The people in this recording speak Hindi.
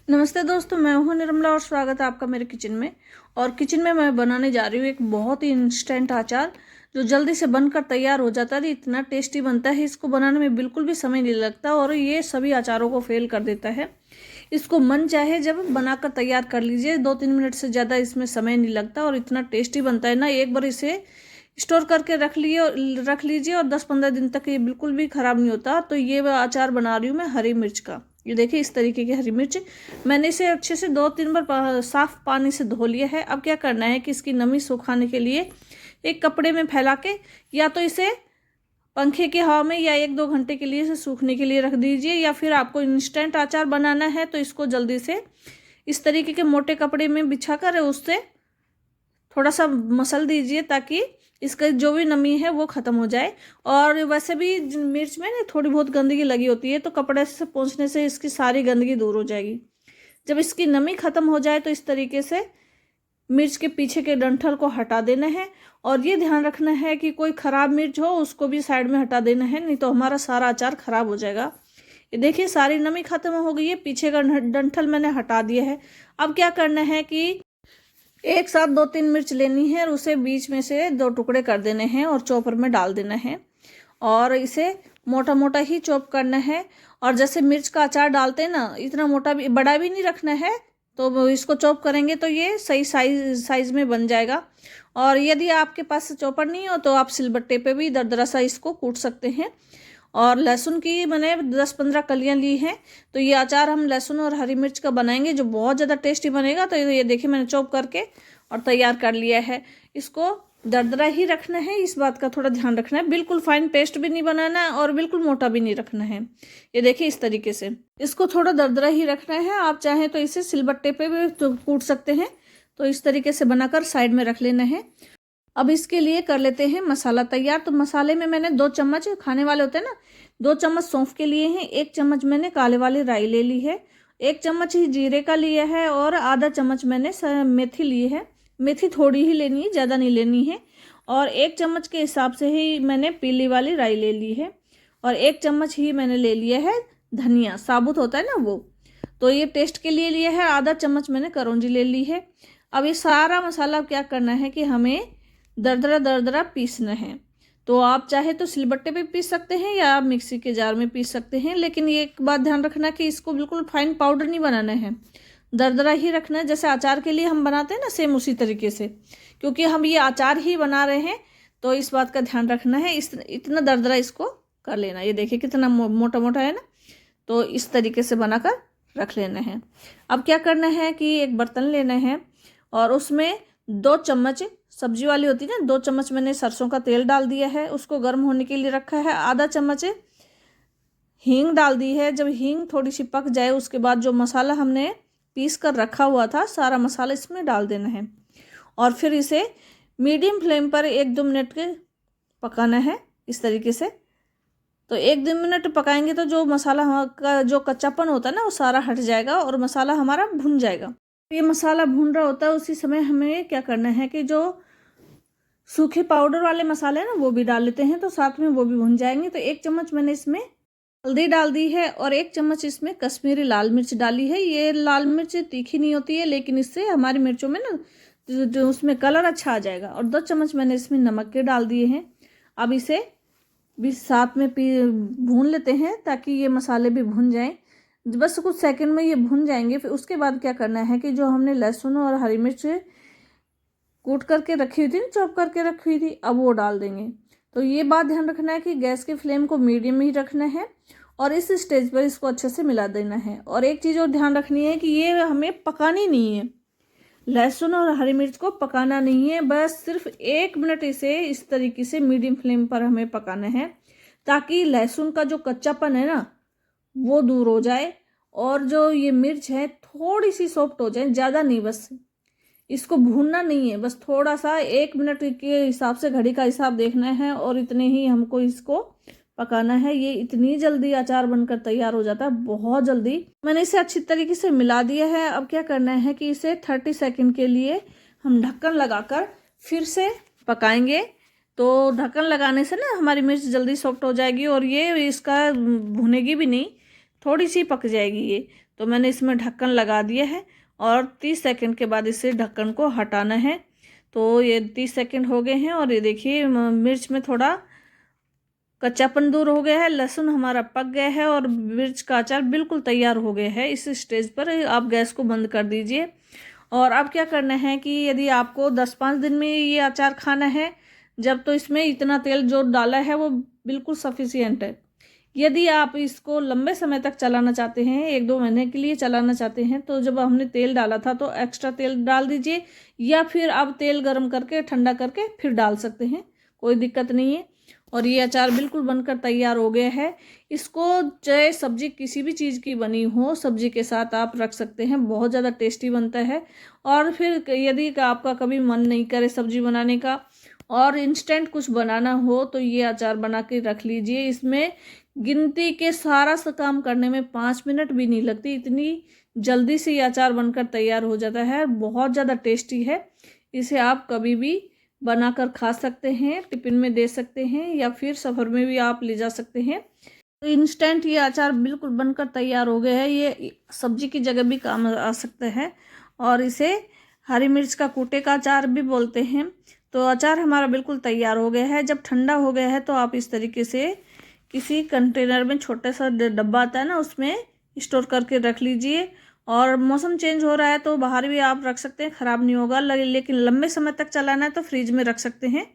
नमस्ते दोस्तों, मैं हूं निर्मला और स्वागत है आपका मेरे किचन में। और किचन में मैं बनाने जा रही हूँ एक बहुत ही इंस्टेंट अचार जो जल्दी से बनकर तैयार हो जाता है। इतना टेस्टी बनता है, इसको बनाने में बिल्कुल भी समय नहीं लगता और ये सभी अचारों को फेल कर देता है। इसको मन चाहे जब बनाकर तैयार कर लीजिए, 2-3 मिनट से ज़्यादा इसमें समय नहीं लगता और इतना टेस्टी बनता है ना। एक बार इसे स्टोर करके रख लीजिए और 10-15 दिन तक ये बिल्कुल भी ख़राब नहीं होता। तो ये अचार बना रही हूँ मैं हरी मिर्च का। ये देखिए, इस तरीके की हरी मिर्च मैंने इसे अच्छे से 2-3 बार साफ पानी से धो लिया है। अब क्या करना है कि इसकी नमी सुखाने के लिए एक कपड़े में फैला के या तो इसे पंखे की हवा में या 1-2 घंटे के लिए इसे सूखने के लिए रख दीजिए, या फिर आपको इंस्टेंट अचार बनाना है तो इसको जल्दी से इस तरीके के मोटे कपड़े में बिछा कर उससे थोड़ा सा मसल दीजिए ताकि इसका जो भी नमी है वो ख़त्म हो जाए। और वैसे भी मिर्च में ना थोड़ी बहुत गंदगी लगी होती है, तो कपड़े से पोंछने से इसकी सारी गंदगी दूर हो जाएगी। जब इसकी नमी ख़त्म हो जाए तो इस तरीके से मिर्च के पीछे के डंठल को हटा देना है। और ये ध्यान रखना है कि कोई ख़राब मिर्च हो उसको भी साइड में हटा देना है, नहीं तो हमारा सारा अचार ख़राब हो जाएगा। ये देखिए, सारी नमी ख़त्म हो गई है, पीछे का डंठल मैंने हटा दिया है। अब क्या करना है कि एक साथ 2-3 मिर्च लेनी है और उसे बीच में से 2 टुकड़े कर देने हैं और चॉपर में डाल देना है और इसे मोटा मोटा ही चॉप करना है। और जैसे मिर्च का अचार डालते हैं ना, इतना मोटा भी बड़ा भी नहीं रखना है, तो इसको चॉप करेंगे तो ये सही साइज में बन जाएगा। और यदि आपके पास चॉपर नहीं हो तो आप सिलबट्टे पे भी दरदरा सा इसको कूट सकते हैं। और लहसुन की मैंने 10-15 कलियां ली हैं, तो ये अचार हम लहसुन और हरी मिर्च का बनाएंगे जो बहुत ज़्यादा टेस्टी बनेगा। तो ये देखिए, मैंने चॉप करके और तैयार कर लिया है। इसको दरदरा ही रखना है, इस बात का थोड़ा ध्यान रखना है। बिल्कुल फाइन पेस्ट भी नहीं बनाना है और बिल्कुल मोटा भी नहीं रखना है। ये देखिए, इस तरीके से इसको थोड़ा दरदरा ही रखना है। आप चाहें तो इसे सिलबट्टे पे भी तो कूट सकते हैं। तो इस तरीके से बनाकर साइड में रख लेना है। अब इसके लिए कर लेते हैं मसाला तैयार। तो मसाले में मैंने 2 चम्मच खाने वाले होते हैं ना, 2 चम्मच सौंफ के लिए हैं, 1 चम्मच मैंने काले वाली राई ले ली है, 1 चम्मच ही जीरे का लिया है और आधा चम्मच मैंने मेथी ली है। मेथी थोड़ी ही लेनी है, ज़्यादा नहीं लेनी है। और 1 चम्मच के हिसाब से ही मैंने पीली वाली राई ले ली है और 1 चम्मच ही मैंने ले लिया है धनिया, साबुत होता है ना वो। तो ये टेस्ट के लिए लिया है। आधा चम्मच मैंने करौंजी ले ली है। अब ये सारा मसाला क्या करना है कि हमें दरदरा दरदरा पीसना है। तो आप चाहे तो सिलबट्टे पे पीस सकते हैं या आप मिक्सी के जार में पीस सकते हैं, लेकिन ये एक बात ध्यान रखना कि इसको बिल्कुल फाइन पाउडर नहीं बनाना है, दरदरा ही रखना है। जैसे अचार के लिए हम बनाते हैं ना, सेम उसी तरीके से, क्योंकि हम ये अचार ही बना रहे हैं तो इस बात का ध्यान रखना है। इतना दरदरा इसको कर लेना। ये देखिए कितना मोटा मोटा है ना, तो इस तरीके से बनाकर रख लेना है। अब क्या करना है कि एक बर्तन लेना है और उसमें 2 चम्मच सब्जी वाली होती है ना, 2 चम्मच मैंने सरसों का तेल डाल दिया है, उसको गर्म होने के लिए रखा है। आधा चम्मच हींग डाल दी है। जब हींग थोड़ी सी पक जाए उसके बाद जो मसाला हमने पीस कर रखा हुआ था, सारा मसाला इसमें डाल देना है और फिर इसे मीडियम फ्लेम पर 1-2 मिनट के पकाना है इस तरीके से। तो 1-2 मिनट पकाएंगे तो जो मसाला का जो कच्चापन होता है ना वो सारा हट जाएगा और मसाला हमारा भुन जाएगा। ये मसाला भून रहा होता है, उसी समय हमें क्या करना है कि जो सूखे पाउडर वाले मसाले हैं ना वो भी डाल लेते हैं, तो साथ में वो भी भुन जाएंगे। तो 1 चम्मच मैंने इसमें हल्दी डाल दी है और 1 चम्मच इसमें कश्मीरी लाल मिर्च डाली है। ये लाल मिर्च तीखी नहीं होती है, लेकिन इससे हमारी मिर्चों में ना जो उसमें कलर अच्छा आ जाएगा। और 2 चम्मच मैंने इसमें नमक के डाल दिए हैं। अब इसे भी साथ में भून लेते हैं ताकि ये मसाले भी भुन जाएं। बस कुछ सेकंड में ये भुन जाएंगे। फिर उसके बाद क्या करना है कि जो हमने लहसुन और हरी मिर्च कूट करके रखी हुई थी ना, चॉप करके रखी हुई थी, अब वो डाल देंगे। तो ये बात ध्यान रखना है कि गैस की फ्लेम को मीडियम ही रखना है और इस स्टेज पर इसको अच्छे से मिला देना है। और एक चीज़ और ध्यान रखनी है कि ये हमें पकानी नहीं है, लहसुन और हरी मिर्च को पकाना नहीं है, बस सिर्फ 1 मिनट इसे इस तरीके से मीडियम फ्लेम पर हमें पकाना है ताकि लहसुन का जो कच्चापन है ना वो दूर हो जाए और जो ये मिर्च है थोड़ी सी सॉफ्ट हो जाए, ज़्यादा नहीं। बस इसको भूनना नहीं है, बस थोड़ा सा 1 मिनट के हिसाब से घड़ी का हिसाब देखना है और इतने ही हमको इसको पकाना है। ये इतनी जल्दी अचार बनकर तैयार हो जाता है, बहुत जल्दी। मैंने इसे अच्छी तरीके से मिला दिया है। अब क्या करना है कि इसे 30 सेकंड के लिए हम ढक्कन लगाकर फिर से पकाएंगे। तो ढक्कन लगाने से ना हमारी मिर्च जल्दी सॉफ्ट हो जाएगी और ये इसका भुनेगी भी नहीं, थोड़ी सी पक जाएगी ये। तो मैंने इसमें ढक्कन लगा दिया है और 30 सेकंड के बाद इसे ढक्कन को हटाना है। तो ये 30 सेकंड हो गए हैं और ये देखिए मिर्च में थोड़ा कच्चापन दूर हो गया है, लहसुन हमारा पक गया है और मिर्च का अचार बिल्कुल तैयार हो गया है। इस स्टेज पर आप गैस को बंद कर दीजिए। और अब क्या करना है कि यदि आपको 10-5 दिन में ये अचार खाना है, जब तो इसमें इतना तेल जो डाला है वो बिल्कुल सफिशियंट है। यदि आप इसको लंबे समय तक चलाना चाहते हैं, 1-2 महीने के लिए चलाना चाहते हैं, तो जब हमने तेल डाला था तो एक्स्ट्रा तेल डाल दीजिए, या फिर आप तेल गर्म करके ठंडा करके फिर डाल सकते हैं, कोई दिक्कत नहीं है। और ये अचार बिल्कुल बनकर तैयार हो गया है। इसको चाहे सब्जी किसी भी चीज़ की बनी हो, सब्जी के साथ आप रख सकते हैं, बहुत ज़्यादा टेस्टी बनता है। और फिर यदि आपका कभी मन नहीं करे सब्जी बनाने का और इंस्टेंट कुछ बनाना हो, तो ये अचार बना के रख लीजिए। इसमें गिनती के सारा सा काम करने में 5 मिनट भी नहीं लगती, इतनी जल्दी से ये अचार बनकर तैयार हो जाता है। बहुत ज़्यादा टेस्टी है। इसे आप कभी भी बनाकर खा सकते हैं, टिफिन में दे सकते हैं या फिर सफ़र में भी आप ले जा सकते हैं। तो इंस्टेंट ये अचार बिल्कुल बनकर तैयार हो गया है। ये सब्जी की जगह भी काम आ सकता है और इसे हरी मिर्च का कूटे का अचार भी बोलते हैं। तो अचार हमारा बिल्कुल तैयार हो गया है। जब ठंडा हो गया है तो आप इस तरीके से किसी कंटेनर में, छोटा सा डब्बा आता है ना, उसमें स्टोर करके रख लीजिए। और मौसम चेंज हो रहा है तो बाहर भी आप रख सकते हैं, ख़राब नहीं होगा। लेकिन लंबे समय तक चलाना है तो फ्रिज में रख सकते हैं।